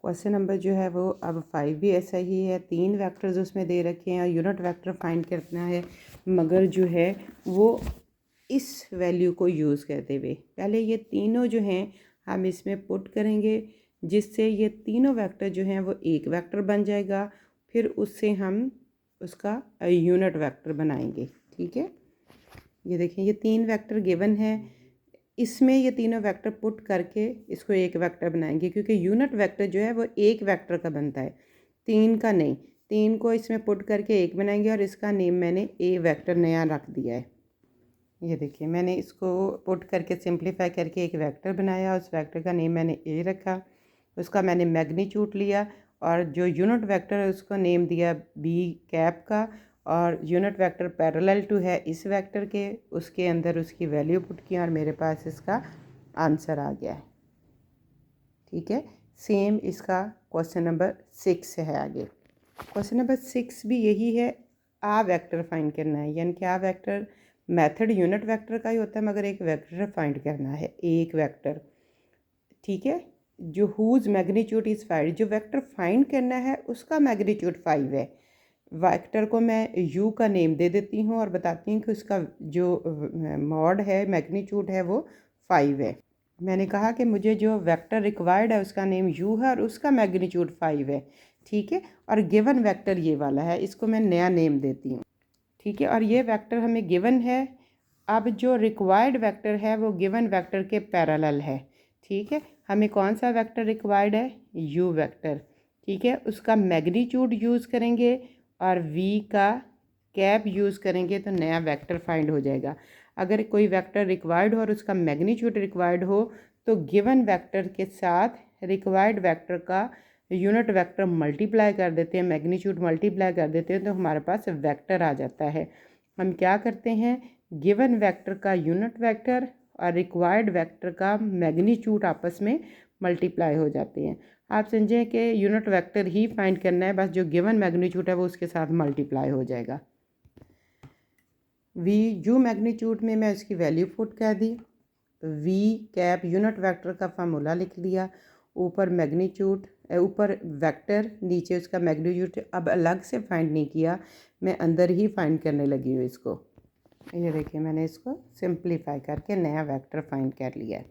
Question number जो है वो अब 5 भी ऐसा ही है। 3 वेक्टर्स उसमें दे रखे हैं और यूनिट वेक्टर फाइंड करना है, मगर जो है वो इस वैल्यू को यूज़ करते हुए पहले ये तीनों जो हैं हम इसमें पुट करेंगे, जिससे ये तीनों वेक्टर जो हैं वो एक वेक्टर बन जाएगा। फिर उससे हम उसका यूनिट वेक्टर बनाएंगे। ठीक है, ये देखें ये 3 वेक्टर गिवन है, इसमें ये तीनों वेक्टर पुट करके इसको एक वेक्टर बनाएंगे, क्योंकि यूनिट वेक्टर जो है वो एक वेक्टर का बनता है, 3 का नहीं। 3 को इसमें पुट करके एक बनाएंगे और इसका नेम मैंने ए वेक्टर नया रख दिया है। ये देखिए मैंने इसको पुट करके सिंप्लीफाई करके एक वेक्टर बनाया, उस वेक्टर का नेम मैंने ए रखा, उसका मैंने मैग्नीट्यूड लिया और जो यूनिट वेक्टर है उसको नेम दिया बी कैप का, और यूनिट वेक्टर पैरेलल टू है इस वेक्टर के, उसके अंदर उसकी वैल्यू पुट की और मेरे पास इसका आंसर आ गया है। ठीक है, सेम इसका क्वेश्चन नंबर 6 है। आगे क्वेश्चन नंबर 6 भी यही है, आ वेक्टर फाइंड करना है, यानी कि आ वेक्टर मेथड यूनिट वेक्टर का ही होता है, मगर एक वेक्टर फाइंड करना है, एक वेक्टर। ठीक है, जो हुज मैग्नीट्यूड इज़ 5, जो वेक्टर फाइंड करना है उसका मैग्नीट्यूड 5 है। वेक्टर को मैं u का नेम दे देती हूँ और बताती हूँ कि उसका जो मॉड है मैग्नीट्यूड है वो 5 है। मैंने कहा कि मुझे जो वेक्टर रिक्वायर्ड है उसका नेम u है और उसका मैग्नीट्यूड 5 है। ठीक है, और गिवन वेक्टर ये वाला है, इसको मैं नया नेम देती हूँ। ठीक है, और ये वेक्टर हमें गिवन है। अब जो रिक्वायर्ड वेक्टर है वो गिवन वेक्टर के पैरेलल है। ठीक है, हमें कौन सा वेक्टर रिक्वायर्ड है, u वेक्टर। ठीक है, उसका मैग्नीट्यूड यूज़ करेंगे और v का कैप यूज़ करेंगे तो नया वेक्टर फाइंड हो जाएगा। अगर कोई वेक्टर रिक्वायर्ड हो और उसका मैग्नीट्यूड रिक्वायर्ड हो तो गिवन वेक्टर के साथ रिक्वायर्ड वेक्टर का यूनिट वेक्टर मल्टीप्लाई कर देते हैं, मैग्नीट्यूड मल्टीप्लाई कर देते हैं, तो हमारे पास वेक्टर आ जाता है। हम क्या करते हैं, गिवन वेक्टर का यूनिट वेक्टर और रिक्वायर्ड वेक्टर का मैग्नीट्यूड आपस में मल्टीप्लाई हो जाते हैं। आप समझें कि यूनिट वेक्टर ही फाइंड करना है, बस जो गिवन मैग्नीट्यूड है वो उसके साथ मल्टीप्लाई हो जाएगा। वी यू मैग्नीट्यूड में मैं उसकी वैल्यू पुट कर दी, वी कैप यूनिट वेक्टर का फार्मूला लिख लिया, ऊपर मैग्नीट्यूड, ऊपर वेक्टर, नीचे उसका मैग्नीट्यूड। अब अलग से फाइंड नहीं किया, मैं अंदर ही फाइंड करने लगी हूँ इसको। ये देखिए मैंने इसको सिंप्लीफाई करके नया वेक्टर फाइंड कर लिया है।